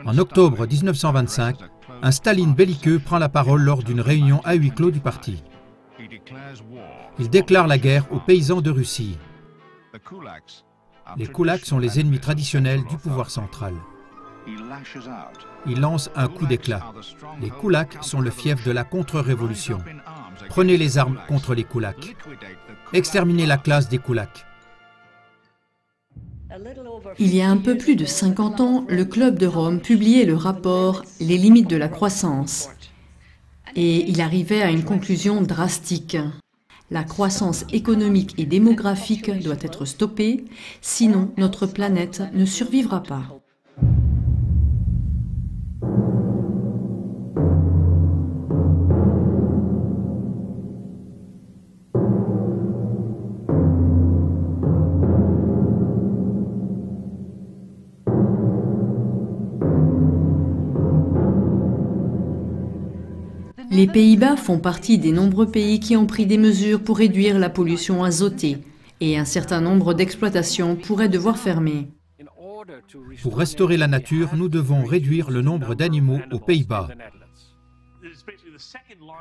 En octobre 1925, un Staline belliqueux prend la parole lors d'une réunion à huis clos du parti. Il déclare la guerre aux paysans de Russie. Les kulaks sont les ennemis traditionnels du pouvoir central. Il lance un coup d'éclat. Les kulaks sont le fief de la contre-révolution. Prenez les armes contre les kulaks. Exterminez la classe des kulaks. Il y a un peu plus de 50 ans, le Club de Rome publiait le rapport « Les limites de la croissance ». Et il arrivait à une conclusion drastique. La croissance économique et démographique doit être stoppée, sinon notre planète ne survivra pas. Les Pays-Bas font partie des nombreux pays qui ont pris des mesures pour réduire la pollution azotée et un certain nombre d'exploitations pourraient devoir fermer. Pour restaurer la nature, nous devons réduire le nombre d'animaux aux Pays-Bas.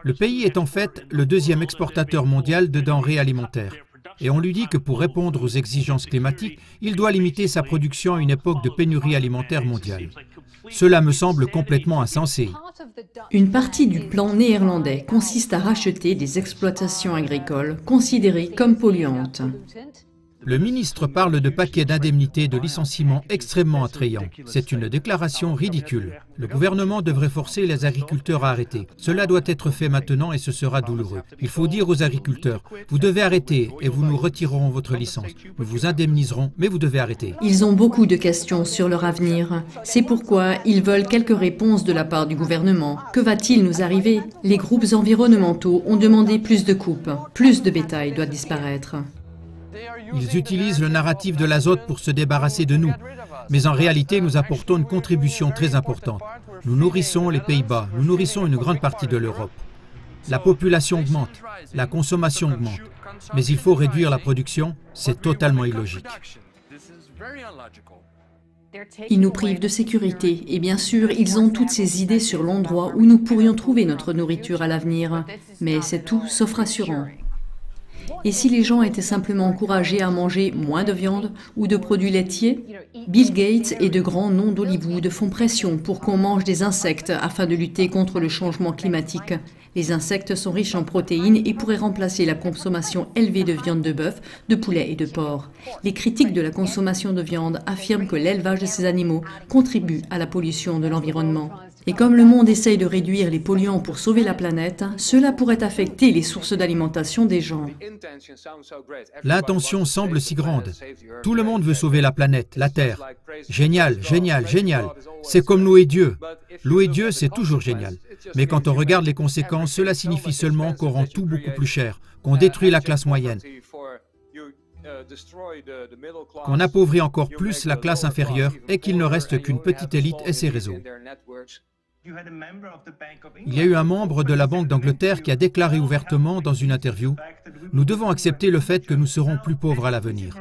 Le pays est en fait le deuxième exportateur mondial de denrées alimentaires. Et on lui dit que pour répondre aux exigences climatiques, il doit limiter sa production à une époque de pénurie alimentaire mondiale. Cela me semble complètement insensé. Une partie du plan néerlandais consiste à racheter des exploitations agricoles considérées comme polluantes. Le ministre parle de paquets d'indemnités de licenciement extrêmement attrayants. C'est une déclaration ridicule. Le gouvernement devrait forcer les agriculteurs à arrêter. Cela doit être fait maintenant et ce sera douloureux. Il faut dire aux agriculteurs, vous devez arrêter et vous nous retirerons votre licence. Nous vous indemniserons, mais vous devez arrêter. Ils ont beaucoup de questions sur leur avenir. C'est pourquoi ils veulent quelques réponses de la part du gouvernement. Que va-t-il nous arriver? Les groupes environnementaux ont demandé plus de coupes. Plus de bétail doit disparaître. Ils utilisent le narratif de l'azote pour se débarrasser de nous. Mais en réalité, nous apportons une contribution très importante. Nous nourrissons les Pays-Bas, nous nourrissons une grande partie de l'Europe. La population augmente, la consommation augmente. Mais il faut réduire la production, c'est totalement illogique. Ils nous privent de sécurité et bien sûr, ils ont toutes ces idées sur l'endroit où nous pourrions trouver notre nourriture à l'avenir. Mais c'est tout sauf rassurant. Et si les gens étaient simplement encouragés à manger moins de viande ou de produits laitiers? Bill Gates et de grands noms d'Hollywood font pression pour qu'on mange des insectes afin de lutter contre le changement climatique. Les insectes sont riches en protéines et pourraient remplacer la consommation élevée de viande de bœuf, de poulet et de porc. Les critiques de la consommation de viande affirment que l'élevage de ces animaux contribue à la pollution de l'environnement. Et comme le monde essaye de réduire les polluants pour sauver la planète, cela pourrait affecter les sources d'alimentation des gens. L'intention semble si grande. Tout le monde veut sauver la planète, la Terre. Génial, génial, génial. C'est comme louer Dieu. Louer Dieu, c'est toujours génial. Mais quand on regarde les conséquences, cela signifie seulement qu'on rend tout beaucoup plus cher, qu'on détruit la classe moyenne, qu'on appauvrit encore plus la classe inférieure et qu'il ne reste qu'une petite élite et ses réseaux. Il y a eu un membre de la Banque d'Angleterre qui a déclaré ouvertement dans une interview « Nous devons accepter le fait que nous serons plus pauvres à l'avenir ».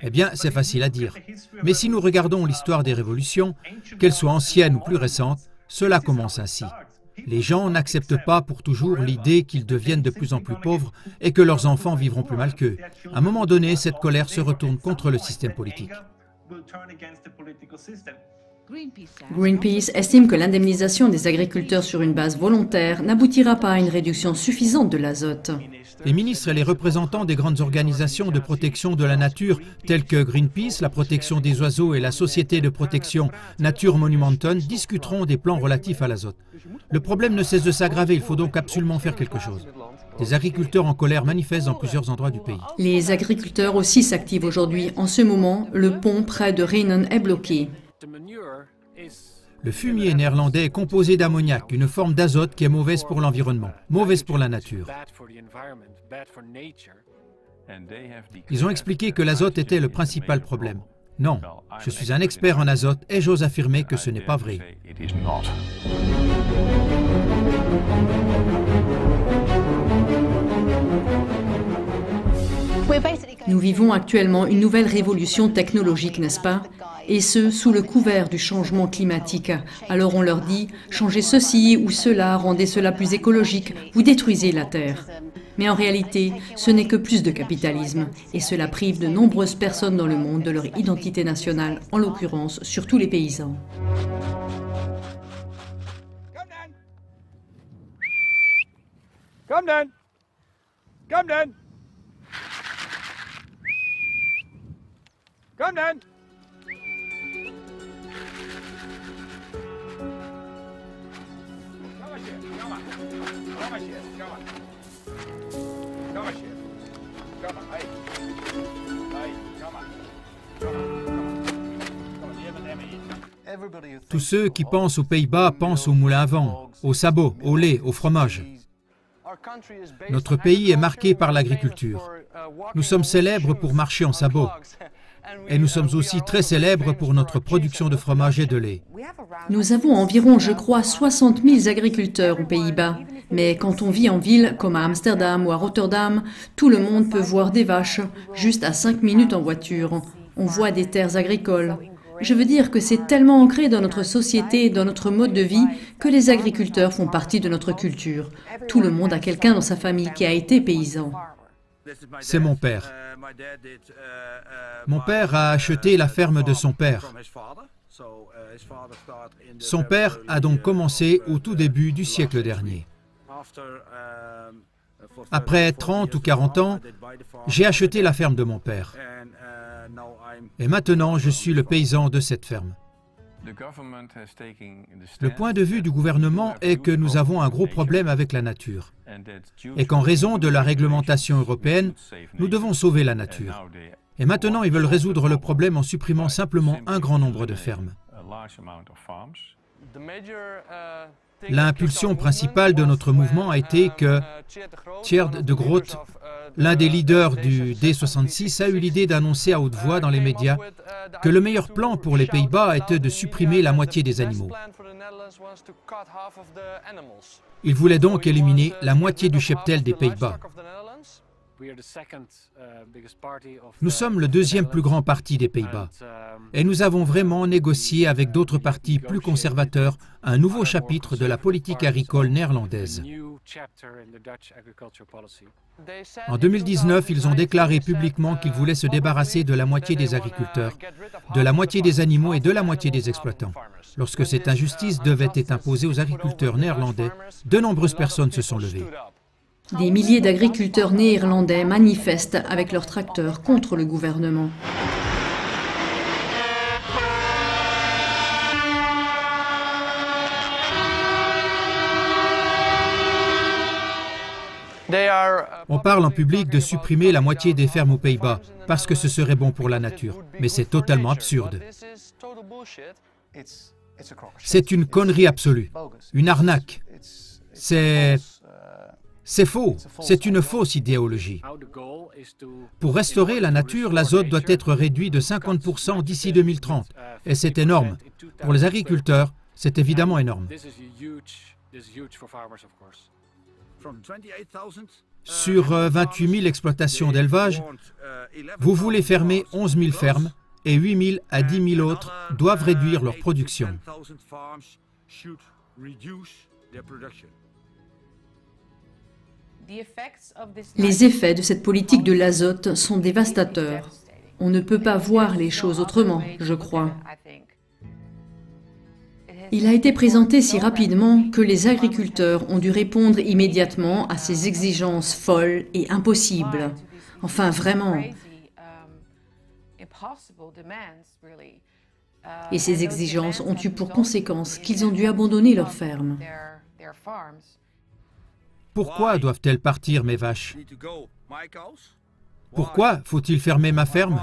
Eh bien, c'est facile à dire. Mais si nous regardons l'histoire des révolutions, qu'elles soient anciennes ou plus récentes, cela commence ainsi. Les gens n'acceptent pas pour toujours l'idée qu'ils deviennent de plus en plus pauvres et que leurs enfants vivront plus mal qu'eux. À un moment donné, cette colère se retourne contre le système politique. Greenpeace estime que l'indemnisation des agriculteurs sur une base volontaire n'aboutira pas à une réduction suffisante de l'azote. Les ministres et les représentants des grandes organisations de protection de la nature, telles que Greenpeace, la protection des oiseaux et la société de protection Nature Monumental, discuteront des plans relatifs à l'azote. Le problème ne cesse de s'aggraver, il faut donc absolument faire quelque chose. Des agriculteurs en colère manifestent dans plusieurs endroits du pays. Les agriculteurs aussi s'activent aujourd'hui. En ce moment, le pont près de Rhenen est bloqué. Le fumier néerlandais est composé d'ammoniac, une forme d'azote qui est mauvaise pour l'environnement, mauvaise pour la nature. Ils ont expliqué que l'azote était le principal problème. Non, je suis un expert en azote et j'ose affirmer que ce n'est pas vrai. Nous vivons actuellement une nouvelle révolution technologique, n'est-ce pas? Et ce, sous le couvert du changement climatique. Alors on leur dit, changez ceci ou cela, rendez cela plus écologique, vous détruisez la Terre. Mais en réalité, ce n'est que plus de capitalisme. Et cela prive de nombreuses personnes dans le monde de leur identité nationale, en l'occurrence surtout les paysans. Come then. Come then. Come then. Tous ceux qui pensent aux Pays-Bas pensent aux moulins à vent, aux sabots, au lait, au fromage. Notre pays est marqué par l'agriculture. Nous sommes célèbres pour marcher en sabots. Et nous sommes aussi très célèbres pour notre production de fromage et de lait. Nous avons environ, je crois, 60 000 agriculteurs aux Pays-Bas. Mais quand on vit en ville, comme à Amsterdam ou à Rotterdam, tout le monde peut voir des vaches, juste à 5 minutes en voiture. On voit des terres agricoles. Je veux dire que c'est tellement ancré dans notre société et dans notre mode de vie que les agriculteurs font partie de notre culture. Tout le monde a quelqu'un dans sa famille qui a été paysan. C'est mon père. Mon père a acheté la ferme de son père. Son père a donc commencé au tout début du siècle dernier. Après 30 ou 40 ans, j'ai acheté la ferme de mon père. Et maintenant, je suis le paysan de cette ferme. Le point de vue du gouvernement est que nous avons un gros problème avec la nature et qu'en raison de la réglementation européenne, nous devons sauver la nature. Et maintenant, ils veulent résoudre le problème en supprimant simplement un grand nombre de fermes. L'impulsion principale de notre mouvement a été que Tjeerd de Groot, l'un des leaders du D66, a eu l'idée d'annoncer à haute voix dans les médias que le meilleur plan pour les Pays-Bas était de supprimer la moitié des animaux. Il voulait donc éliminer la moitié du cheptel des Pays-Bas. Nous sommes le deuxième plus grand parti des Pays-Bas et nous avons vraiment négocié avec d'autres partis plus conservateurs un nouveau chapitre de la politique agricole néerlandaise. En 2019, ils ont déclaré publiquement qu'ils voulaient se débarrasser de la moitié des agriculteurs, de la moitié des animaux et de la moitié des exploitants. Lorsque cette injustice devait être imposée aux agriculteurs néerlandais, de nombreuses personnes se sont levées. Des milliers d'agriculteurs néerlandais manifestent avec leurs tracteurs contre le gouvernement. On parle en public de supprimer la moitié des fermes aux Pays-Bas parce que ce serait bon pour la nature. Mais c'est totalement absurde. C'est une connerie absolue, une arnaque. C'est faux, c'est une fausse idéologie. Pour restaurer la nature, l'azote doit être réduit de 50% d'ici 2030. Et c'est énorme. Pour les agriculteurs, c'est évidemment énorme. Sur 28 000 exploitations d'élevage, vous voulez fermer 11 000 fermes et 8 000 à 10 000 autres doivent réduire leur production. Les effets de cette politique de l'azote sont dévastateurs. On ne peut pas voir les choses autrement, je crois. Il a été présenté si rapidement que les agriculteurs ont dû répondre immédiatement à ces exigences folles et impossibles. Enfin, vraiment. Et ces exigences ont eu pour conséquence qu'ils ont dû abandonner leurs fermes. Pourquoi doivent-elles partir, mes vaches? Pourquoi faut-il fermer ma ferme?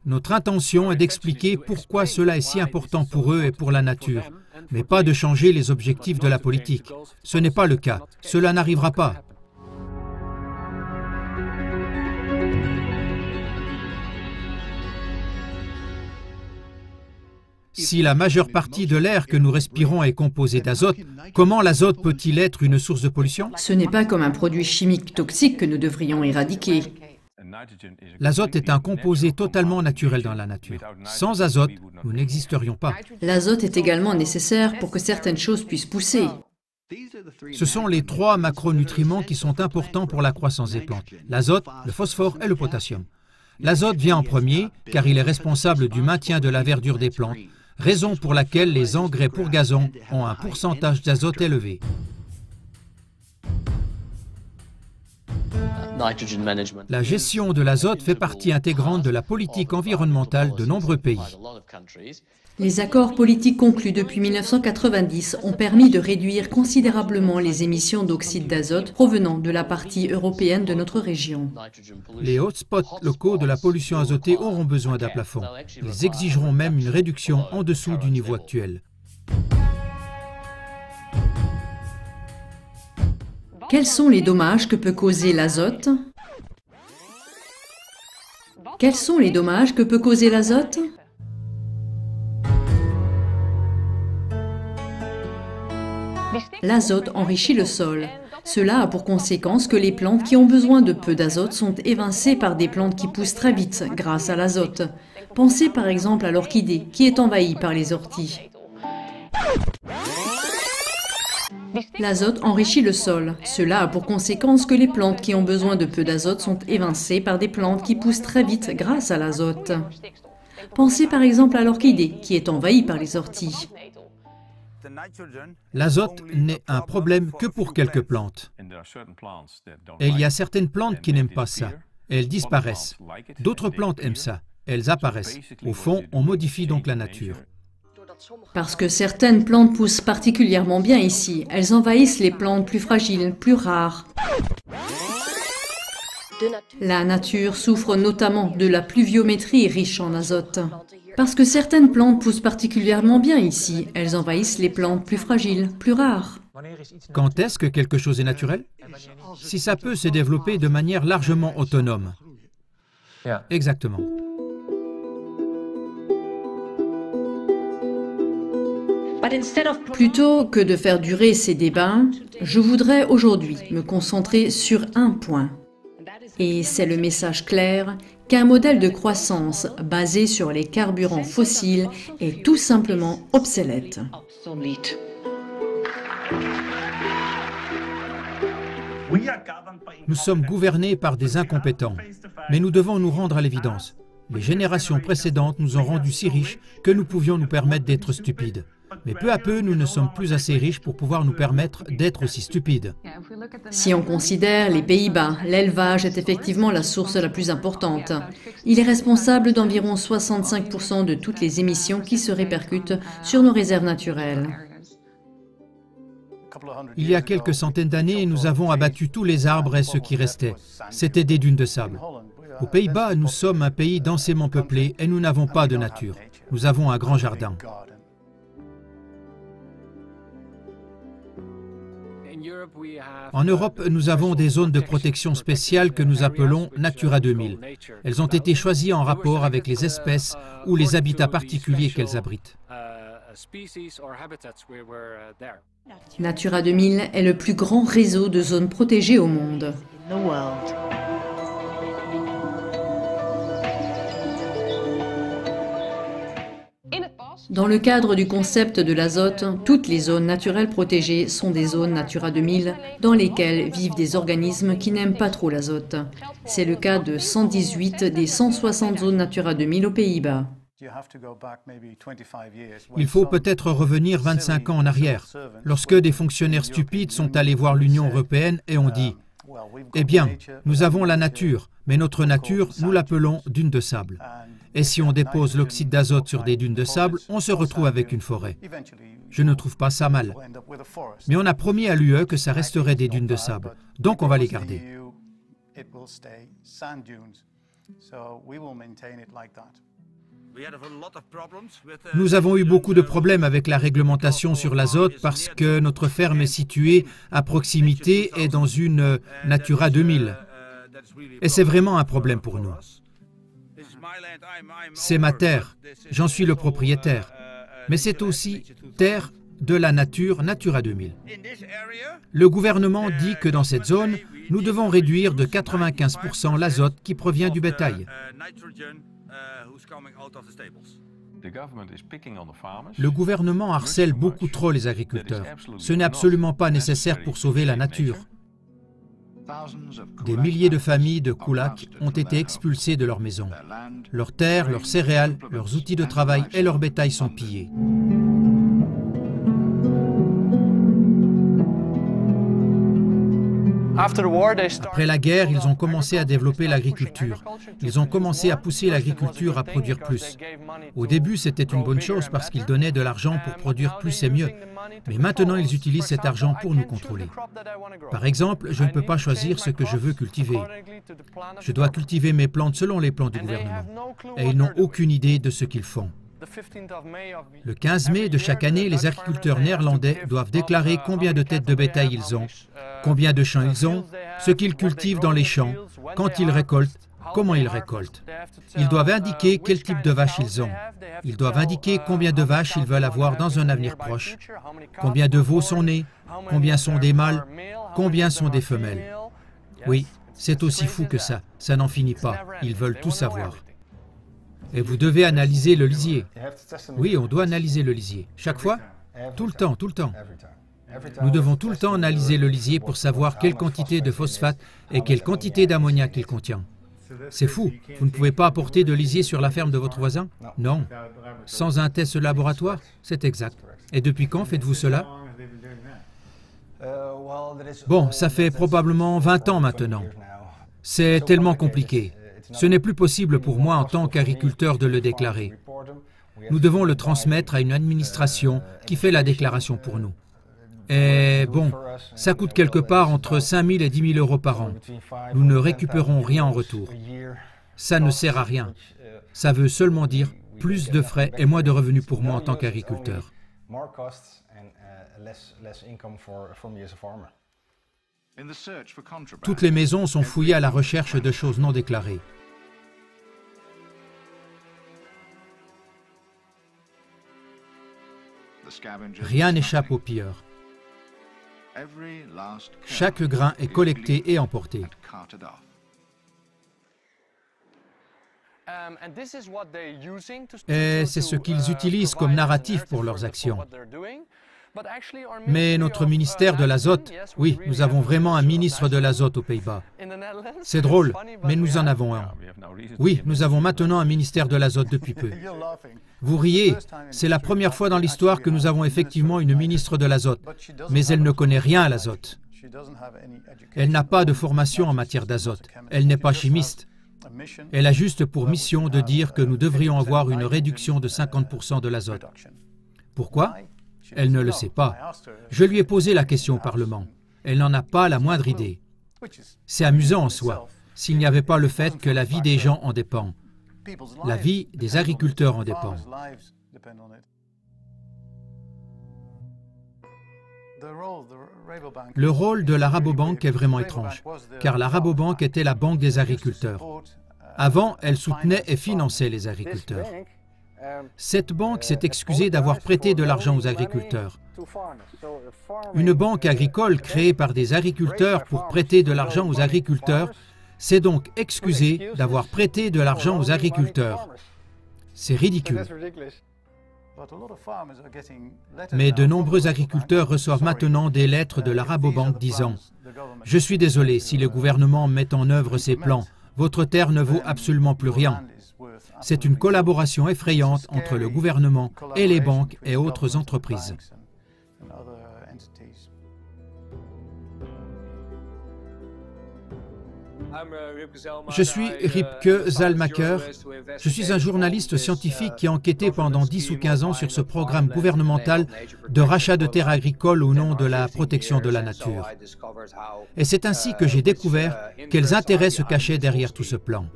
Notre intention est d'expliquer pourquoi cela est si important pour eux et pour la nature, mais pas de changer les objectifs de la politique. Ce n'est pas le cas. Cela n'arrivera pas. Si la majeure partie de l'air que nous respirons est composée d'azote, comment l'azote peut-il être une source de pollution? Ce n'est pas comme un produit chimique toxique que nous devrions éradiquer. L'azote est un composé totalement naturel dans la nature. Sans azote, nous n'existerions pas. L'azote est également nécessaire pour que certaines choses puissent pousser. Ce sont les 3 macronutriments qui sont importants pour la croissance des plantes. L'azote, le phosphore et le potassium. L'azote vient en premier car il est responsable du maintien de la verdure des plantes, raison pour laquelle les engrais pour gazon ont un pourcentage d'azote élevé. La gestion de l'azote fait partie intégrante de la politique environnementale de nombreux pays. Les accords politiques conclus depuis 1990 ont permis de réduire considérablement les émissions d'oxyde d'azote provenant de la partie européenne de notre région. Les hotspots locaux de la pollution azotée auront besoin d'un plafond. Ils exigeront même une réduction en dessous du niveau actuel. Quels sont les dommages que peut causer l'azote? Quels sont les dommages que peut causer l'azote? L'azote enrichit le sol. Cela a pour conséquence que les plantes qui ont besoin de peu d'azote sont évincées par des plantes qui poussent très vite grâce à l'azote. Pensez par exemple à l'orchidée qui est envahie par les orties. L'azote enrichit le sol. Cela a pour conséquence que les plantes qui ont besoin de peu d'azote sont évincées par des plantes qui poussent très vite grâce à l'azote. Pensez par exemple à l'orchidée qui est envahie par les orties. L'azote n'est un problème que pour quelques plantes. Et il y a certaines plantes qui n'aiment pas ça. Elles disparaissent. D'autres plantes aiment ça. Elles apparaissent. Au fond, on modifie donc la nature. Parce que certaines plantes poussent particulièrement bien ici, elles envahissent les plantes plus fragiles, plus rares. La nature souffre notamment de la pluviométrie riche en azote. Parce que certaines plantes poussent particulièrement bien ici, elles envahissent les plantes plus fragiles, plus rares. Quand est-ce que quelque chose est naturel? Si ça peut se développer de manière largement autonome. Exactement. Plutôt que de faire durer ces débats, je voudrais aujourd'hui me concentrer sur un point. Et c'est le message clair qu'un modèle de croissance basé sur les carburants fossiles est tout simplement obsolète. Nous sommes gouvernés par des incompétents, mais nous devons nous rendre à l'évidence. Les générations précédentes nous ont rendus si riches que nous pouvions nous permettre d'être stupides. Mais peu à peu, nous ne sommes plus assez riches pour pouvoir nous permettre d'être aussi stupides. Si on considère les Pays-Bas, l'élevage est effectivement la source la plus importante. Il est responsable d'environ 65% de toutes les émissions qui se répercutent sur nos réserves naturelles. Il y a quelques centaines d'années, nous avons abattu tous les arbres et ce qui restait. C'était des dunes de sable. Aux Pays-Bas, nous sommes un pays densément peuplé et nous n'avons pas de nature. Nous avons un grand jardin. En Europe, nous avons des zones de protection spéciales que nous appelons Natura 2000. Elles ont été choisies en rapport avec les espèces ou les habitats particuliers qu'elles abritent. Natura 2000 est le plus grand réseau de zones protégées au monde. Dans le cadre du concept de l'azote, toutes les zones naturelles protégées sont des zones Natura 2000 dans lesquelles vivent des organismes qui n'aiment pas trop l'azote. C'est le cas de 118 des 160 zones Natura 2000 aux Pays-Bas. Il faut peut-être revenir 25 ans en arrière, lorsque des fonctionnaires stupides sont allés voir l'Union européenne et ont dit « Eh bien, nous avons la nature, mais notre nature, nous l'appelons dune de sable. Et si on dépose l'oxyde d'azote sur des dunes de sable, on se retrouve avec une forêt. » Je ne trouve pas ça mal. Mais on a promis à l'UE que ça resterait des dunes de sable, donc on va les garder. Nous avons eu beaucoup de problèmes avec la réglementation sur l'azote parce que notre ferme est située à proximité et dans une Natura 2000. Et c'est vraiment un problème pour nous. C'est ma terre, j'en suis le propriétaire. Mais c'est aussi terre de la nature Natura 2000. Le gouvernement dit que dans cette zone, nous devons réduire de 95% l'azote qui provient du bétail. Le gouvernement harcèle beaucoup trop les agriculteurs. Ce n'est absolument pas nécessaire pour sauver la nature. Des milliers de familles de Kulak ont été expulsées de leurs maisons. Leurs terres, leurs céréales, leurs outils de travail et leur bétail sont pillés. Après la guerre, ils ont commencé à développer l'agriculture. Ils ont commencé à pousser l'agriculture à produire plus. Au début, c'était une bonne chose parce qu'ils donnaient de l'argent pour produire plus et mieux. Mais maintenant, ils utilisent cet argent pour nous contrôler. Par exemple, je ne peux pas choisir ce que je veux cultiver. Je dois cultiver mes plantes selon les plans du gouvernement. Et ils n'ont aucune idée de ce qu'ils font. Le 15 mai de chaque année, les agriculteurs néerlandais doivent déclarer combien de têtes de bétail ils ont, combien de champs ils ont, ce qu'ils cultivent dans les champs, quand ils récoltent, comment ils récoltent. Ils doivent indiquer quel type de vache ils ont. Ils doivent indiquer combien de vaches ils veulent avoir dans un avenir proche, combien de veaux sont nés, combien sont des mâles, combien sont des femelles. Oui, c'est aussi fou que ça. Ça n'en finit pas. Ils veulent tout savoir. Et vous devez analyser le lisier. Oui, on doit analyser le lisier. Chaque fois? Tout le temps, tout le temps. Nous devons tout le temps analyser le lisier pour savoir quelle quantité de phosphate et quelle quantité d'ammoniac il contient. C'est fou. Vous ne pouvez pas apporter de lisier sur la ferme de votre voisin? Non. Sans un test laboratoire? C'est exact. Et depuis quand faites-vous cela? Bon, ça fait probablement 20 ans maintenant. C'est tellement compliqué. Ce n'est plus possible pour moi en tant qu'agriculteur de le déclarer. Nous devons le transmettre à une administration qui fait la déclaration pour nous. Et bon, ça coûte quelque part entre 5 000 et 10 000 euros par an. Nous ne récupérons rien en retour. Ça ne sert à rien. Ça veut seulement dire plus de frais et moins de revenus pour moi en tant qu'agriculteur. Toutes les maisons sont fouillées à la recherche de choses non déclarées. Rien n'échappe aux pilleurs. Chaque grain est collecté et emporté. Et c'est ce qu'ils utilisent comme narratif pour leurs actions. Mais notre ministère de l'azote, oui, nous avons vraiment un ministre de l'azote aux Pays-Bas. C'est drôle, mais nous en avons un. Oui, nous avons maintenant un ministère de l'azote depuis peu. Vous riez, c'est la première fois dans l'histoire que nous avons effectivement une ministre de l'azote, mais elle ne connaît rien à l'azote. Elle n'a pas de formation en matière d'azote, elle n'est pas chimiste. Elle a juste pour mission de dire que nous devrions avoir une réduction de 50% de l'azote. Pourquoi ? Elle ne le sait pas. Je lui ai posé la question au Parlement. Elle n'en a pas la moindre idée. C'est amusant en soi, s'il n'y avait pas le fait que la vie des gens en dépend. La vie des agriculteurs en dépend. Le rôle de la Rabobank est vraiment étrange, car la Rabobank était la banque des agriculteurs. Avant, elle soutenait et finançait les agriculteurs. Cette banque s'est excusée d'avoir prêté de l'argent aux agriculteurs. Une banque agricole créée par des agriculteurs pour prêter de l'argent aux agriculteurs s'est donc excusée d'avoir prêté de l'argent aux agriculteurs. C'est ridicule. Mais de nombreux agriculteurs reçoivent maintenant des lettres de la Rabobank disant « Je suis désolé, si le gouvernement met en œuvre ses plans, votre terre ne vaut absolument plus rien. » C'est une collaboration effrayante entre le gouvernement et les banques et autres entreprises. Je suis Ripke Zalmaker. Je suis un journaliste scientifique qui a enquêté pendant 10 ou 15 ans sur ce programme gouvernemental de rachat de terres agricoles au nom de la protection de la nature. Et c'est ainsi que j'ai découvert quels intérêts se cachaient derrière tout ce plan.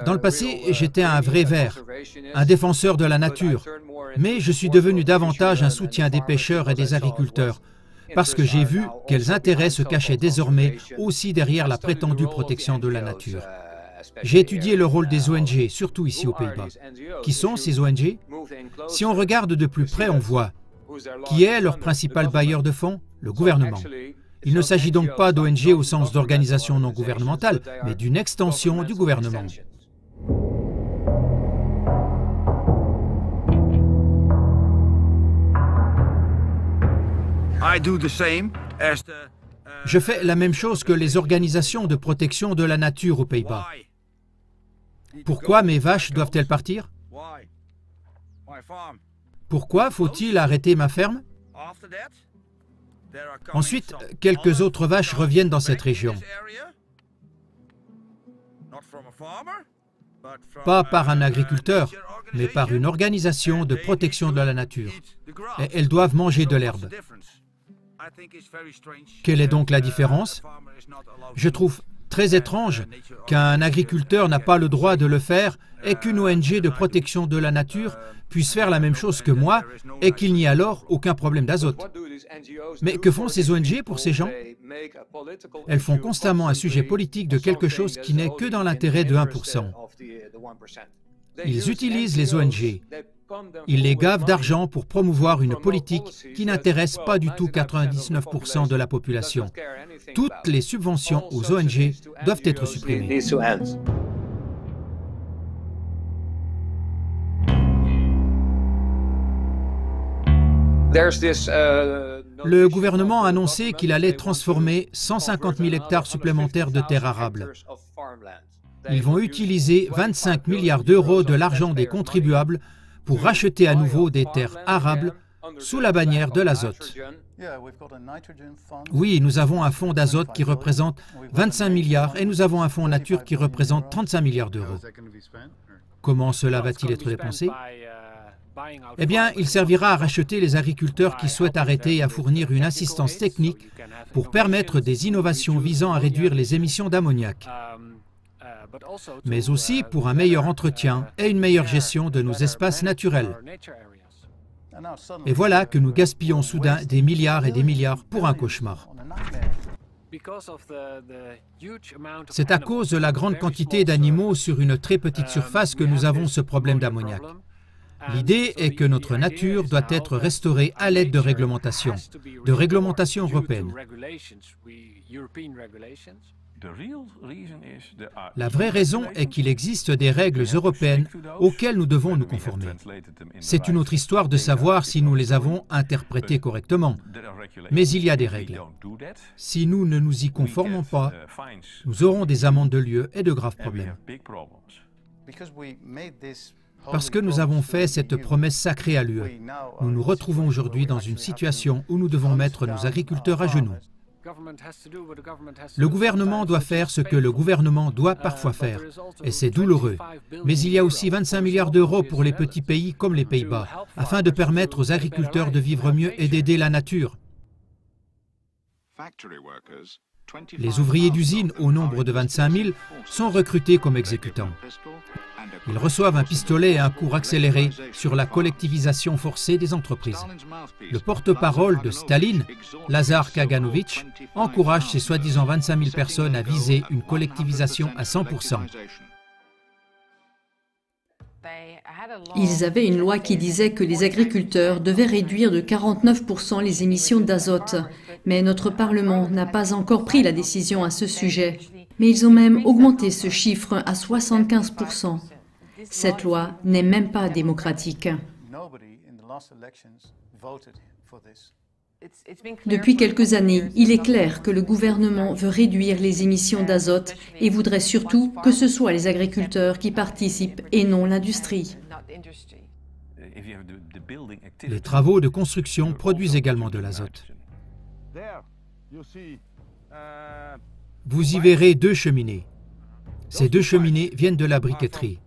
Dans le passé, j'étais un vrai vert, un défenseur de la nature, mais je suis devenu davantage un soutien des pêcheurs et des agriculteurs, parce que j'ai vu quels intérêts se cachaient désormais aussi derrière la prétendue protection de la nature. J'ai étudié le rôle des ONG, surtout ici aux Pays-Bas. Qui sont ces ONG? Si on regarde de plus près, on voit Qui est leur principal bailleur de fonds? Le gouvernement. Il ne s'agit donc pas d'ONG au sens d'organisation non gouvernementale, mais d'une extension du gouvernement. Je fais la même chose que les organisations de protection de la nature aux Pays-Bas. Pourquoi mes vaches doivent-elles partir? Pourquoi faut-il arrêter ma ferme? Ensuite, quelques autres vaches reviennent dans cette région. Pas par un agriculteur, mais par une organisation de protection de la nature. Et elles doivent manger de l'herbe. Quelle est donc la différence? Je trouve très étrange qu'un agriculteur n'a pas le droit de le faire et qu'une ONG de protection de la nature puisse faire la même chose que moi et qu'il n'y ait alors aucun problème d'azote. Mais que font ces ONG pour ces gens? Elles font constamment un sujet politique de quelque chose qui n'est que dans l'intérêt de 1%. Ils utilisent les ONG. Ils les gavent d'argent pour promouvoir une politique qui n'intéresse pas du tout 99% de la population. Toutes les subventions aux ONG doivent être supprimées. Le gouvernement a annoncé qu'il allait transformer 150 000 hectares supplémentaires de terres arables. Ils vont utiliser 25 milliards d'euros de l'argent des contribuables pour racheter à nouveau des terres arables sous la bannière de l'azote. Oui, nous avons un fonds d'azote qui représente 25 milliards et nous avons un fonds nature qui représente 35 milliards d'euros. Comment cela va-t-il être dépensé? Eh bien, il servira à racheter les agriculteurs qui souhaitent arrêter et à fournir une assistance technique pour permettre des innovations visant à réduire les émissions d'ammoniac, mais aussi pour un meilleur entretien et une meilleure gestion de nos espaces naturels. Et voilà que nous gaspillons soudain des milliards et des milliards pour un cauchemar. C'est à cause de la grande quantité d'animaux sur une très petite surface que nous avons ce problème d'ammoniac. L'idée est que notre nature doit être restaurée à l'aide de réglementations européennes. La vraie raison est qu'il existe des règles européennes auxquelles nous devons nous conformer. C'est une autre histoire de savoir si nous les avons interprétées correctement. Mais il y a des règles. Si nous ne nous y conformons pas, nous aurons des amendes de lieu et de graves problèmes. Parce que nous avons fait cette promesse sacrée à l'UE, nous nous retrouvons aujourd'hui dans une situation où nous devons mettre nos agriculteurs à genoux. Le gouvernement doit faire ce que le gouvernement doit parfois faire, et c'est douloureux. Mais il y a aussi 25 milliards d'euros pour les petits pays comme les Pays-Bas, afin de permettre aux agriculteurs de vivre mieux et d'aider la nature. Les ouvriers d'usine, au nombre de 25 000, sont recrutés comme exécutants. Ils reçoivent un pistolet et un cours accéléré sur la collectivisation forcée des entreprises. Le porte-parole de Staline, Lazar Kaganovich, encourage ces soi-disant 25 000 personnes à viser une collectivisation à 100%. Ils avaient une loi qui disait que les agriculteurs devaient réduire de 49% les émissions d'azote. Mais notre Parlement n'a pas encore pris la décision à ce sujet. Mais ils ont même augmenté ce chiffre à 75%. Cette loi n'est même pas démocratique. Depuis quelques années, il est clair que le gouvernement veut réduire les émissions d'azote et voudrait surtout que ce soit les agriculteurs qui participent et non l'industrie. Les travaux de construction produisent également de l'azote. Vous y verrez 2 cheminées. Ces 2 cheminées viennent de la briqueterie.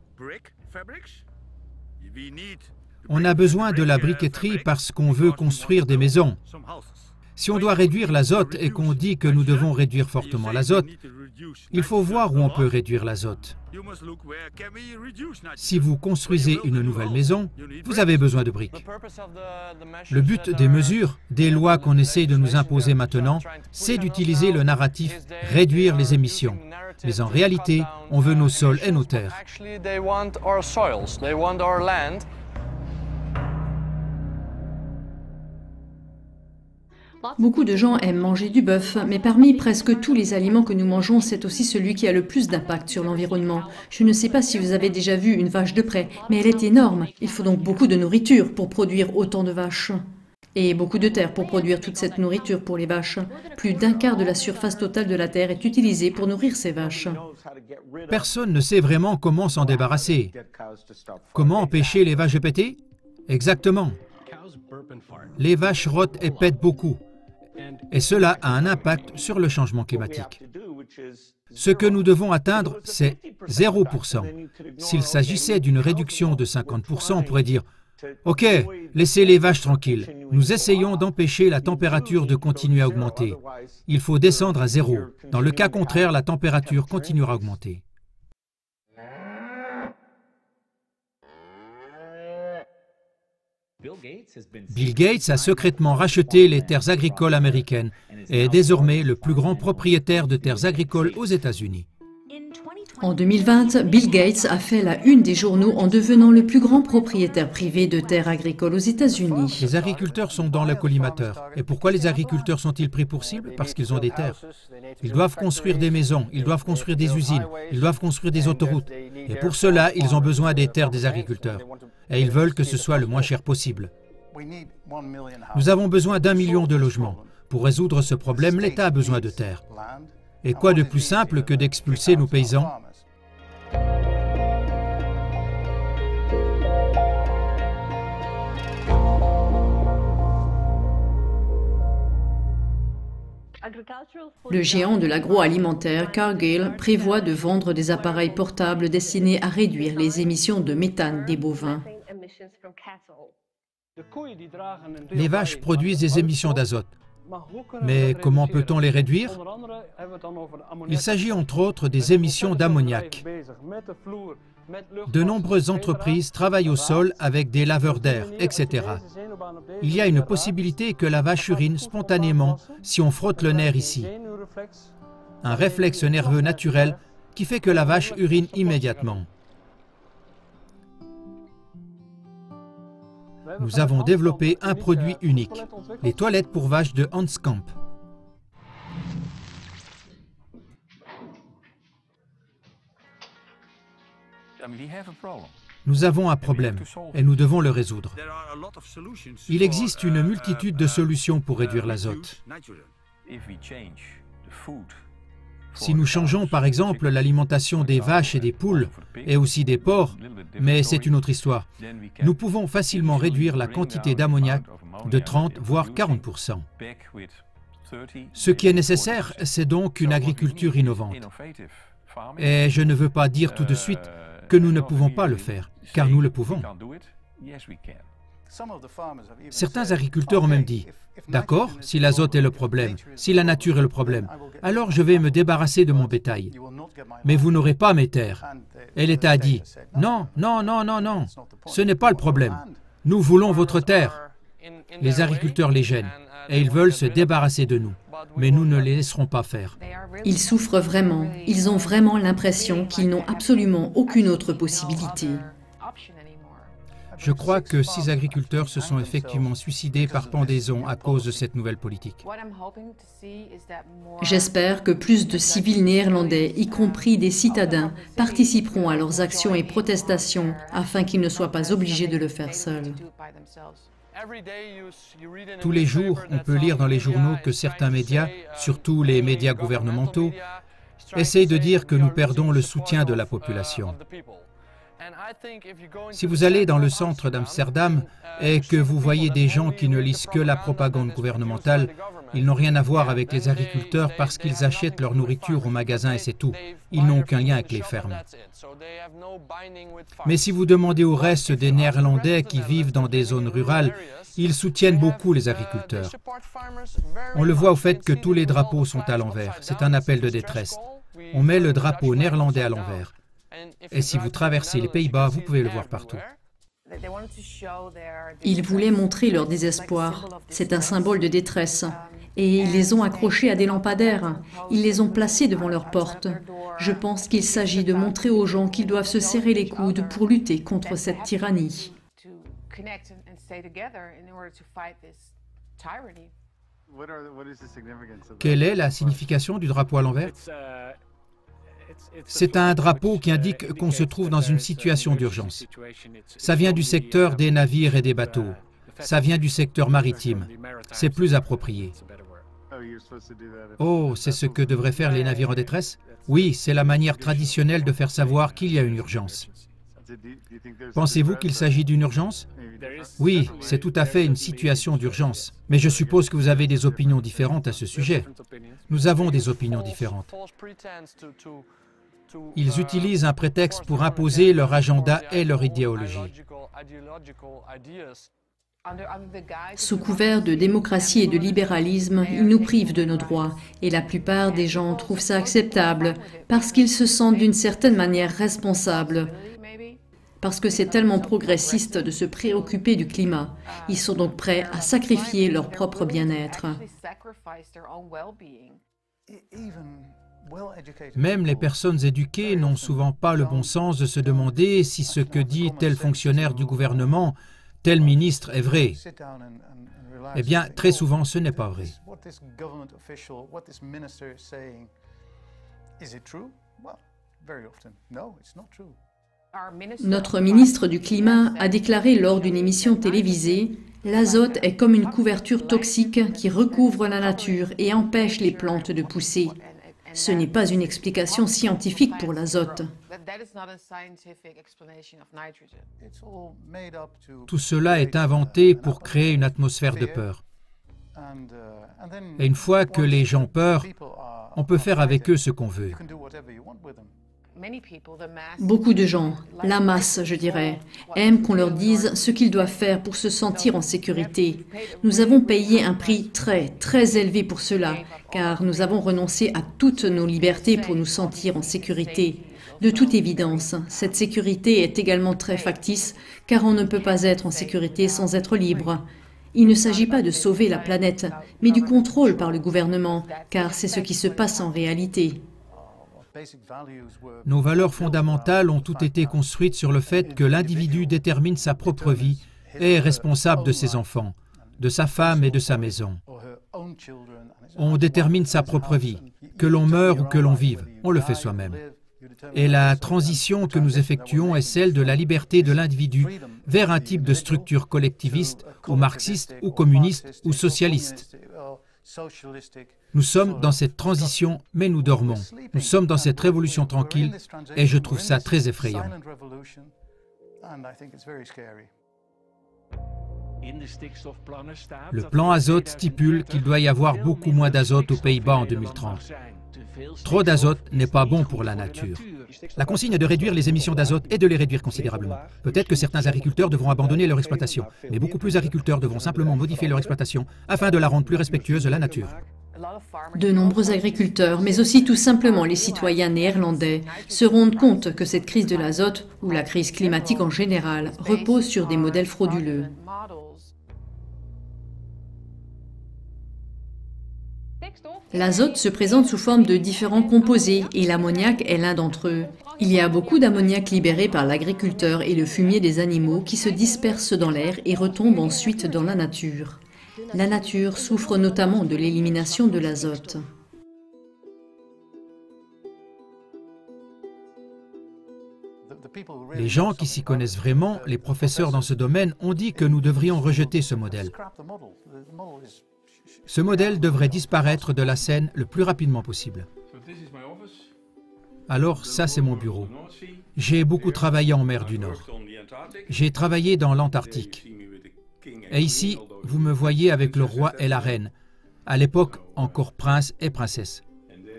On a besoin de la briqueterie parce qu'on veut construire des maisons. Si on doit réduire l'azote et qu'on dit que nous devons réduire fortement l'azote, il faut voir où on peut réduire l'azote. Si vous construisez une nouvelle maison, vous avez besoin de briques. Le but des mesures, des lois qu'on essaie de nous imposer maintenant, c'est d'utiliser le narratif « réduire les émissions ». Mais en réalité, on veut nos sols et nos terres. Beaucoup de gens aiment manger du bœuf, mais parmi presque tous les aliments que nous mangeons, c'est aussi celui qui a le plus d'impact sur l'environnement. Je ne sais pas si vous avez déjà vu une vache de près, mais elle est énorme. Il faut donc beaucoup de nourriture pour produire autant de vaches. Et beaucoup de terre pour produire toute cette nourriture pour les vaches. Plus d'un quart de la surface totale de la terre est utilisée pour nourrir ces vaches. Personne ne sait vraiment comment s'en débarrasser. Comment empêcher les vaches de péter? Exactement. Les vaches rotent et pètent beaucoup. Et cela a un impact sur le changement climatique. Ce que nous devons atteindre, c'est 0%. S'il s'agissait d'une réduction de 50%, on pourrait dire « Ok, laissez les vaches tranquilles. Nous essayons d'empêcher la température de continuer à augmenter. Il faut descendre à 0. Dans le cas contraire, la température continuera à augmenter. » Bill Gates a secrètement racheté les terres agricoles américaines et est désormais le plus grand propriétaire de terres agricoles aux États-Unis. En 2020, Bill Gates a fait la une des journaux en devenant le plus grand propriétaire privé de terres agricoles aux États-Unis. Les agriculteurs sont dans le collimateur. Et pourquoi les agriculteurs sont-ils pris pour cible? Parce qu'ils ont des terres. Ils doivent construire des maisons, ils doivent construire des usines, ils doivent construire des autoroutes. Et pour cela, ils ont besoin des terres des agriculteurs. Et ils veulent que ce soit le moins cher possible. Nous avons besoin d'1 million de logements. Pour résoudre ce problème, l'État a besoin de terres. Et quoi de plus simple que d'expulser nos paysans? Le géant de l'agroalimentaire, Cargill, prévoit de vendre des appareils portables destinés à réduire les émissions de méthane des bovins. Les vaches produisent des émissions d'azote. Mais comment peut-on les réduire? Il s'agit entre autres des émissions d'ammoniac. De nombreuses entreprises travaillent au sol avec des laveurs d'air, etc. Il y a une possibilité que la vache urine spontanément si on frotte le nerf ici. Un réflexe nerveux naturel qui fait que la vache urine immédiatement. Nous avons développé un produit unique, les toilettes pour vaches de Hanskamp. Nous avons un problème et nous devons le résoudre. Il existe une multitude de solutions pour réduire l'azote. Si nous changeons par exemple l'alimentation des vaches et des poules, et aussi des porcs, mais c'est une autre histoire, nous pouvons facilement réduire la quantité d'ammoniac de 30 voire 40%. Ce qui est nécessaire, c'est donc une agriculture innovante. Et je ne veux pas dire tout de suite que nous ne pouvons pas le faire, car nous le pouvons. Certains agriculteurs ont même dit « D'accord, si l'azote est le problème, si la nature est le problème, alors je vais me débarrasser de mon bétail. Mais vous n'aurez pas mes terres. » Et l'État a dit « Non, non, non, non, non, ce n'est pas le problème. Nous voulons votre terre. » Les agriculteurs les gênent et ils veulent se débarrasser de nous. Mais nous ne les laisserons pas faire. Ils souffrent vraiment. Ils ont vraiment l'impression qu'ils n'ont absolument aucune autre possibilité. Je crois que 6 agriculteurs se sont effectivement suicidés par pendaison à cause de cette nouvelle politique. J'espère que plus de civils néerlandais, y compris des citadins, participeront à leurs actions et protestations afin qu'ils ne soient pas obligés de le faire seuls. Tous les jours, on peut lire dans les journaux que certains médias, surtout les médias gouvernementaux, essayent de dire que nous perdons le soutien de la population. Si vous allez dans le centre d'Amsterdam et que vous voyez des gens qui ne lisent que la propagande gouvernementale, ils n'ont rien à voir avec les agriculteurs parce qu'ils achètent leur nourriture au magasin et c'est tout. Ils n'ont aucun lien avec les fermes. Mais si vous demandez au reste des Néerlandais qui vivent dans des zones rurales, ils soutiennent beaucoup les agriculteurs. On le voit au fait que tous les drapeaux sont à l'envers. C'est un appel de détresse. On met le drapeau néerlandais à l'envers. Et si vous traversez les Pays-Bas, vous pouvez le voir partout. Ils voulaient montrer leur désespoir. C'est un symbole de détresse. Et ils les ont accrochés à des lampadaires. Ils les ont placés devant leur porte. Je pense qu'il s'agit de montrer aux gens qu'ils doivent se serrer les coudes pour lutter contre cette tyrannie. Quelle est la signification du drapeau à l'envers? C'est un drapeau qui indique qu'on se trouve dans une situation d'urgence. Ça vient du secteur des navires et des bateaux. Ça vient du secteur maritime. C'est plus approprié. Oh, c'est ce que devraient faire les navires en détresse? Oui, c'est la manière traditionnelle de faire savoir qu'il y a une urgence. Pensez-vous qu'il s'agit d'une urgence? Oui, c'est tout à fait une situation d'urgence. Mais je suppose que vous avez des opinions différentes à ce sujet. Nous avons des opinions différentes. Ils utilisent un prétexte pour imposer leur agenda et leur idéologie. Sous couvert de démocratie et de libéralisme, ils nous privent de nos droits. Et la plupart des gens trouvent ça acceptable parce qu'ils se sentent d'une certaine manière responsables. Parce que c'est tellement progressiste de se préoccuper du climat. Ils sont donc prêts à sacrifier leur propre bien-être. Même les personnes éduquées n'ont souvent pas le bon sens de se demander si ce que dit tel fonctionnaire du gouvernement, tel ministre est vrai. Eh bien, très souvent, ce n'est pas vrai. Notre ministre du Climat a déclaré lors d'une émission télévisée « L'azote est comme une couverture toxique qui recouvre la nature et empêche les plantes de pousser. » Ce n'est pas une explication scientifique pour l'azote. Tout cela est inventé pour créer une atmosphère de peur. Et une fois que les gens peurent, on peut faire avec eux ce qu'on veut. Beaucoup de gens, la masse je dirais, aiment qu'on leur dise ce qu'ils doivent faire pour se sentir en sécurité. Nous avons payé un prix très élevé pour cela, car nous avons renoncé à toutes nos libertés pour nous sentir en sécurité. De toute évidence, cette sécurité est également très factice, car on ne peut pas être en sécurité sans être libre. Il ne s'agit pas de sauver la planète, mais du contrôle par le gouvernement, car c'est ce qui se passe en réalité. Nos valeurs fondamentales ont toutes été construites sur le fait que l'individu détermine sa propre vie et est responsable de ses enfants, de sa femme et de sa maison. On détermine sa propre vie, que l'on meure ou que l'on vive, on le fait soi-même. Et la transition que nous effectuons est celle de la liberté de l'individu vers un type de structure collectiviste, ou marxiste, ou communiste, ou socialiste. Nous sommes dans cette transition, mais nous dormons. Nous sommes dans cette révolution tranquille, et je trouve ça très effrayant. Le plan azote stipule qu'il doit y avoir beaucoup moins d'azote aux Pays-Bas en 2030. Trop d'azote n'est pas bon pour la nature. La consigne est de réduire les émissions d'azote et de les réduire considérablement. Peut-être que certains agriculteurs devront abandonner leur exploitation, mais beaucoup plus d'agriculteurs devront simplement modifier leur exploitation afin de la rendre plus respectueuse de la nature. De nombreux agriculteurs, mais aussi tout simplement les citoyens néerlandais, se rendent compte que cette crise de l'azote, ou la crise climatique en général, repose sur des modèles frauduleux. L'azote se présente sous forme de différents composés et l'ammoniac est l'un d'entre eux. Il y a beaucoup d'ammoniac libéré par l'agriculteur et le fumier des animaux qui se disperse dans l'air et retombe ensuite dans la nature. La nature souffre notamment de l'élimination de l'azote. Les gens qui s'y connaissent vraiment, les professeurs dans ce domaine, ont dit que nous devrions rejeter ce modèle. Ce modèle devrait disparaître de la scène le plus rapidement possible. Alors, ça, c'est mon bureau. J'ai beaucoup travaillé en mer du Nord. J'ai travaillé dans l'Antarctique. Et ici, vous me voyez avec le roi et la reine, à l'époque encore prince et princesse.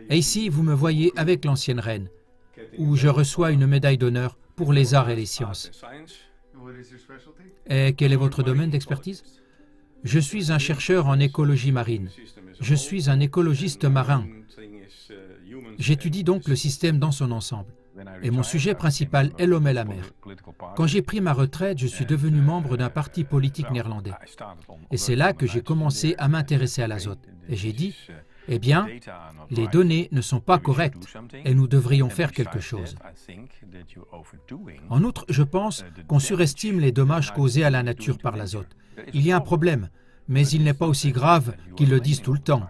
Et ici, vous me voyez avec l'ancienne reine, où je reçois une médaille d'honneur pour les arts et les sciences. Et quel est votre domaine d'expertise? Je suis un chercheur en écologie marine. Je suis un écologiste marin. J'étudie donc le système dans son ensemble. Et mon sujet principal est l'homme et la mer. Quand j'ai pris ma retraite, je suis devenu membre d'un parti politique néerlandais. Et c'est là que j'ai commencé à m'intéresser à l'azote. Et j'ai dit, eh bien, les données ne sont pas correctes et nous devrions faire quelque chose. En outre, je pense qu'on surestime les dommages causés à la nature par l'azote. Il y a un problème. mais il n'est pas aussi grave qu'ils le disent tout le temps.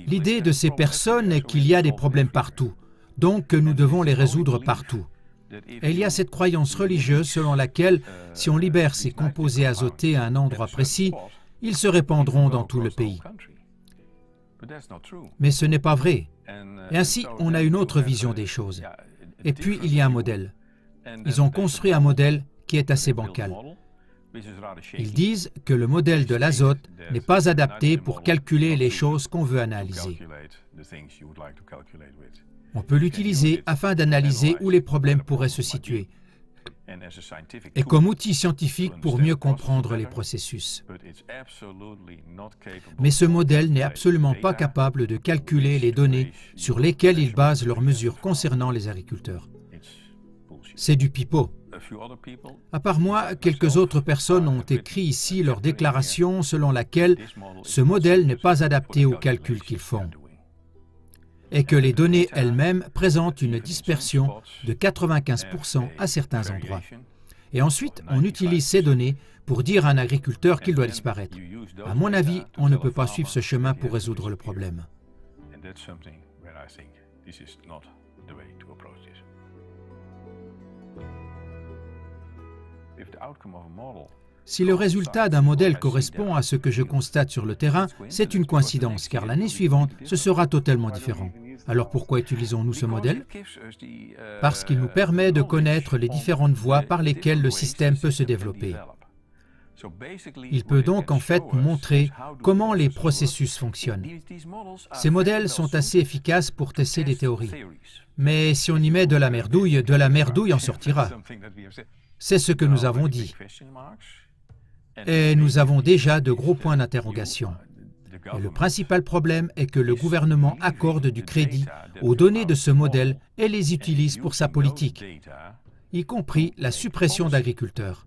L'idée de ces personnes est qu'il y a des problèmes partout, donc que nous devons les résoudre partout. Et il y a cette croyance religieuse selon laquelle, si on libère ces composés azotés à un endroit précis, ils se répandront dans tout le pays. Mais ce n'est pas vrai. Et ainsi, on a une autre vision des choses. Et puis, il y a un modèle. Ils ont construit un modèle qui est assez bancal. Ils disent que le modèle de l'azote n'est pas adapté pour calculer les choses qu'on veut analyser. On peut l'utiliser afin d'analyser où les problèmes pourraient se situer, et comme outil scientifique pour mieux comprendre les processus. Mais ce modèle n'est absolument pas capable de calculer les données sur lesquelles ils basent leurs mesures concernant les agriculteurs. C'est du pipeau. À part moi, quelques autres personnes ont écrit ici leur déclaration selon laquelle ce modèle n'est pas adapté aux calculs qu'ils font et que les données elles-mêmes présentent une dispersion de 95% à certains endroits. Et ensuite, on utilise ces données pour dire à un agriculteur qu'il doit disparaître. À mon avis, on ne peut pas suivre ce chemin pour résoudre le problème. Si le résultat d'un modèle correspond à ce que je constate sur le terrain, c'est une coïncidence, car l'année suivante, ce sera totalement différent. Alors pourquoi utilisons-nous ce modèle? Parce qu'il nous permet de connaître les différentes voies par lesquelles le système peut se développer. Il peut donc en fait montrer comment les processus fonctionnent. Ces modèles sont assez efficaces pour tester des théories. Mais si on y met de la merdouille en sortira. C'est ce que nous avons dit. Et nous avons déjà de gros points d'interrogation. Et le principal problème est que le gouvernement accorde du crédit aux données de ce modèle et les utilise pour sa politique, y compris la suppression d'agriculteurs.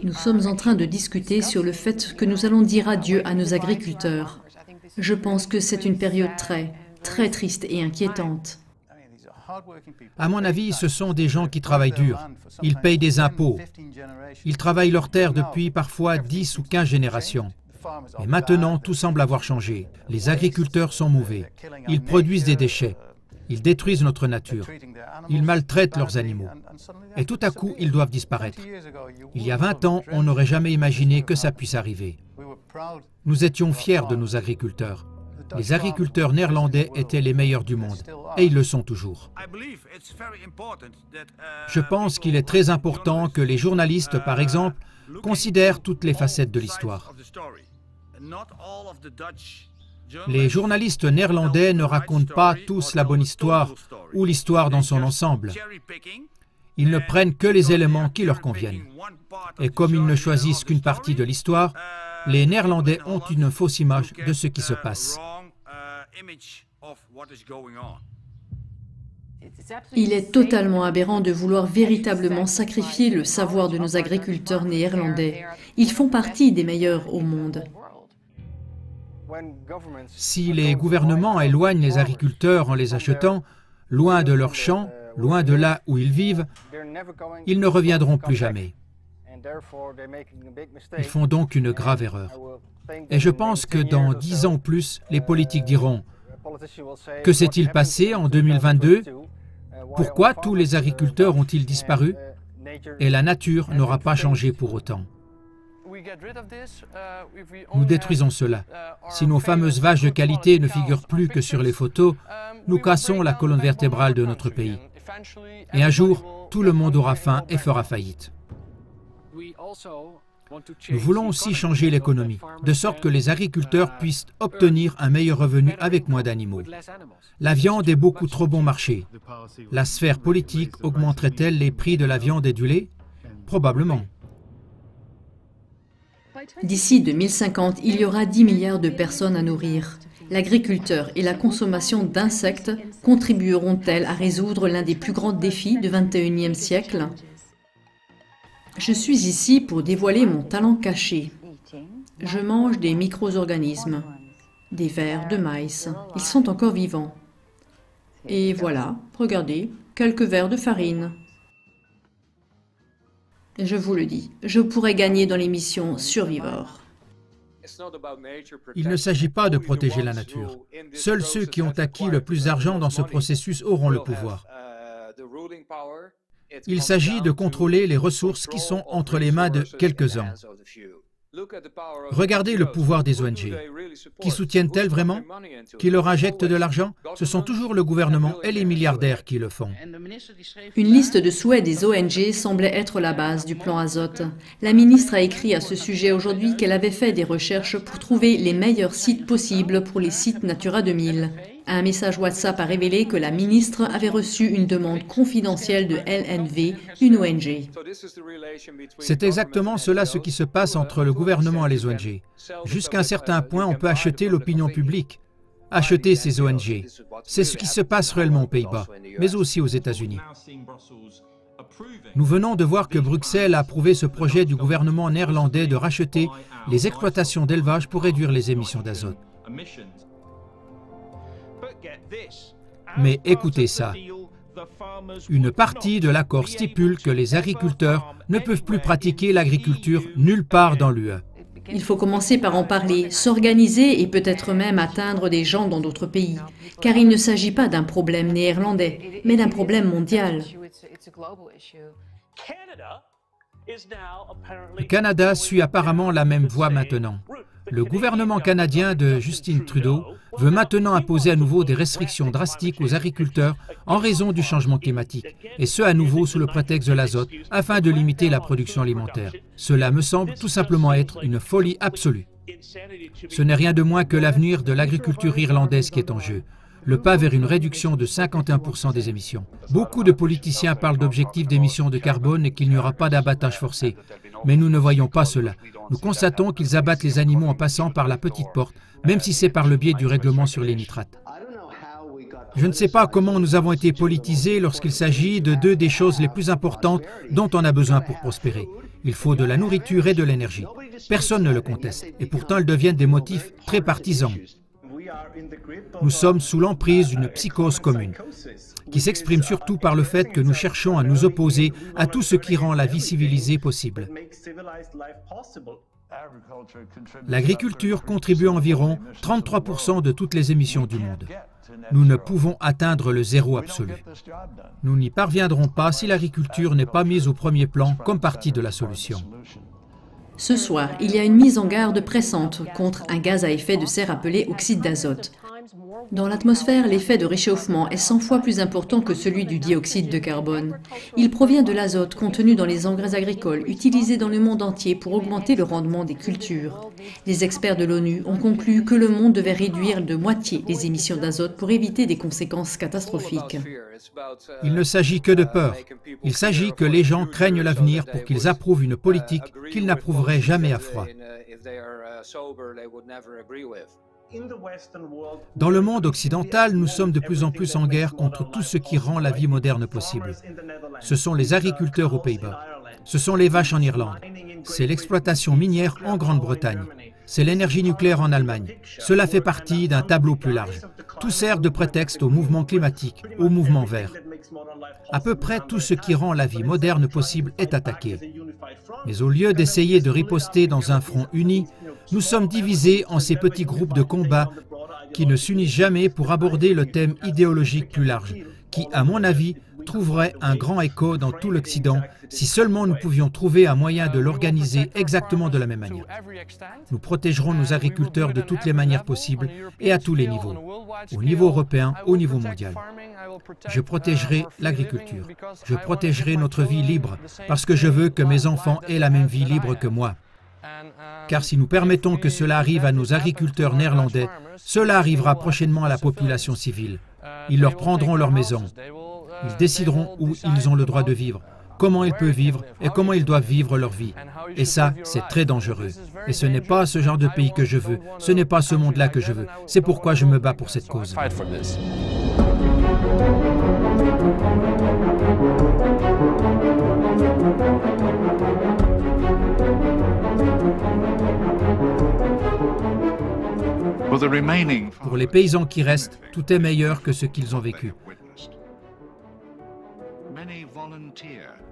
Nous sommes en train de discuter sur le fait que nous allons dire adieu à nos agriculteurs. Je pense que c'est une période très triste et inquiétante. À mon avis, ce sont des gens qui travaillent dur. Ils payent des impôts. Ils travaillent leur terre depuis parfois 10 ou 15 générations. Et maintenant, tout semble avoir changé. Les agriculteurs sont mauvais. Ils produisent des déchets. Ils détruisent notre nature. Ils maltraitent leurs animaux. Et tout à coup, ils doivent disparaître. Il y a 20 ans, on n'aurait jamais imaginé que ça puisse arriver. Nous étions fiers de nos agriculteurs. Les agriculteurs néerlandais étaient les meilleurs du monde, et ils le sont toujours. Je pense qu'il est très important que les journalistes, par exemple, considèrent toutes les facettes de l'histoire. Les journalistes néerlandais ne racontent pas tous la bonne histoire ou l'histoire dans son ensemble. Ils ne prennent que les éléments qui leur conviennent. Et comme ils ne choisissent qu'une partie de l'histoire, les Néerlandais ont une fausse image de ce qui se passe. Il est totalement aberrant de vouloir véritablement sacrifier le savoir de nos agriculteurs néerlandais. Ils font partie des meilleurs au monde. Si les gouvernements éloignent les agriculteurs en les achetant, loin de leurs champs, loin de là où ils vivent, ils ne reviendront plus jamais. Ils font donc une grave erreur. Et je pense que dans 10 ans ou plus, les politiques diront « Que s'est-il passé en 2022 ? Pourquoi tous les agriculteurs ont-ils disparu ? Et la nature n'aura pas changé pour autant. » Nous détruisons cela. Si nos fameuses vaches de qualité ne figurent plus que sur les photos, nous cassons la colonne vertébrale de notre pays. Et un jour, tout le monde aura faim et fera faillite. Nous voulons aussi changer l'économie, de sorte que les agriculteurs puissent obtenir un meilleur revenu avec moins d'animaux. La viande est beaucoup trop bon marché. La sphère politique augmenterait-elle les prix de la viande et du lait? Probablement. D'ici 2050, il y aura 10 milliards de personnes à nourrir. L'agriculteur et la consommation d'insectes contribueront-elles à résoudre l'un des plus grands défis du XXIe siècle? Je suis ici pour dévoiler mon talent caché. Je mange des micro-organismes, des vers de maïs. Ils sont encore vivants. Et voilà, regardez, quelques vers de farine. Je vous le dis, je pourrais gagner dans l'émission Survivor. Il ne s'agit pas de protéger la nature. Seuls ceux qui ont acquis le plus d'argent dans ce processus auront le pouvoir. Il s'agit de contrôler les ressources qui sont entre les mains de quelques-uns. Regardez le pouvoir des ONG. Qui soutiennent-elles vraiment? Qui leur injectent de l'argent? Ce sont toujours le gouvernement et les milliardaires qui le font. Une liste de souhaits des ONG semblait être la base du plan Azote. La ministre a écrit à ce sujet aujourd'hui qu'elle avait fait des recherches pour trouver les meilleurs sites possibles pour les sites Natura 2000. Un message WhatsApp a révélé que la ministre avait reçu une demande confidentielle de LNV, une ONG. C'est exactement cela ce qui se passe entre le gouvernement et les ONG. Jusqu'à un certain point, on peut acheter l'opinion publique, acheter ces ONG. C'est ce qui se passe réellement aux Pays-Bas, mais aussi aux États-Unis. Nous venons de voir que Bruxelles a approuvé ce projet du gouvernement néerlandais de racheter les exploitations d'élevage pour réduire les émissions d'azote. Mais écoutez ça. Une partie de l'accord stipule que les agriculteurs ne peuvent plus pratiquer l'agriculture nulle part dans l'UE. Il faut commencer par en parler, s'organiser et peut-être même atteindre des gens dans d'autres pays. Car il ne s'agit pas d'un problème néerlandais, mais d'un problème mondial. Le Canada suit apparemment la même voie maintenant. Le gouvernement canadien de Justin Trudeau veut maintenant imposer à nouveau des restrictions drastiques aux agriculteurs en raison du changement climatique, et ce à nouveau sous le prétexte de l'azote, afin de limiter la production alimentaire. Cela me semble tout simplement être une folie absolue. Ce n'est rien de moins que l'avenir de l'agriculture irlandaise qui est en jeu. Le pas vers une réduction de 51% des émissions. Beaucoup de politiciens parlent d'objectifs d'émissions de carbone et qu'il n'y aura pas d'abattage forcé. Mais nous ne voyons pas cela. Nous constatons qu'ils abattent les animaux en passant par la petite porte, même si c'est par le biais du règlement sur les nitrates. Je ne sais pas comment nous avons été politisés lorsqu'il s'agit de deux des choses les plus importantes dont on a besoin pour prospérer. Il faut de la nourriture et de l'énergie. Personne ne le conteste. Et pourtant, elles deviennent des motifs très partisans. Nous sommes sous l'emprise d'une psychose commune, qui s'exprime surtout par le fait que nous cherchons à nous opposer à tout ce qui rend la vie civilisée possible. L'agriculture contribue environ 33% de toutes les émissions du monde. Nous ne pouvons atteindre le zéro absolu. Nous n'y parviendrons pas si l'agriculture n'est pas mise au premier plan comme partie de la solution. Ce soir, il y a une mise en garde pressante contre un gaz à effet de serre appelé oxyde d'azote. Dans l'atmosphère, l'effet de réchauffement est 100 fois plus important que celui du dioxyde de carbone. Il provient de l'azote contenu dans les engrais agricoles utilisés dans le monde entier pour augmenter le rendement des cultures. Les experts de l'ONU ont conclu que le monde devait réduire de moitié les émissions d'azote pour éviter des conséquences catastrophiques. Il ne s'agit que de peur. Il s'agit que les gens craignent l'avenir pour qu'ils approuvent une politique qu'ils n'approuveraient jamais à froid. Dans le monde occidental, nous sommes de plus en plus en guerre contre tout ce qui rend la vie moderne possible. Ce sont les agriculteurs aux Pays-Bas. Ce sont les vaches en Irlande. C'est l'exploitation minière en Grande-Bretagne. C'est l'énergie nucléaire en Allemagne. Cela fait partie d'un tableau plus large. Tout sert de prétexte au mouvement climatique, au mouvement vert. À peu près tout ce qui rend la vie moderne possible est attaqué. Mais au lieu d'essayer de riposter dans un front uni, nous sommes divisés en ces petits groupes de combat qui ne s'unissent jamais pour aborder le thème idéologique plus large, qui, à mon avis, trouverait un grand écho dans tout l'Occident si seulement nous pouvions trouver un moyen de l'organiser exactement de la même manière. Nous protégerons nos agriculteurs de toutes les manières possibles et à tous les niveaux, au niveau européen, au niveau mondial. Je protégerai l'agriculture. Je protégerai notre vie libre parce que je veux que mes enfants aient la même vie libre que moi. Car si nous permettons que cela arrive à nos agriculteurs néerlandais, cela arrivera prochainement à la population civile. Ils leur prendront leur maison. Ils décideront où ils ont le droit de vivre, comment ils peuvent vivre et comment ils doivent vivre leur vie. Et ça, c'est très dangereux. Et ce n'est pas ce genre de pays que je veux. Ce n'est pas ce monde-là que je veux. C'est pourquoi je me bats pour cette cause. Pour les paysans qui restent, tout est meilleur que ce qu'ils ont vécu.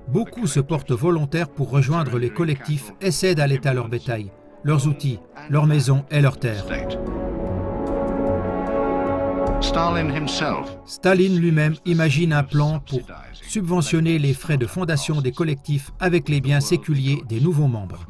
Beaucoup se portent volontaires pour rejoindre les collectifs et cèdent à l'État leur bétail, leurs outils, leurs maisons et leurs terres. Staline lui-même imagine un plan pour subventionner les frais de fondation des collectifs avec les biens séculiers des nouveaux membres.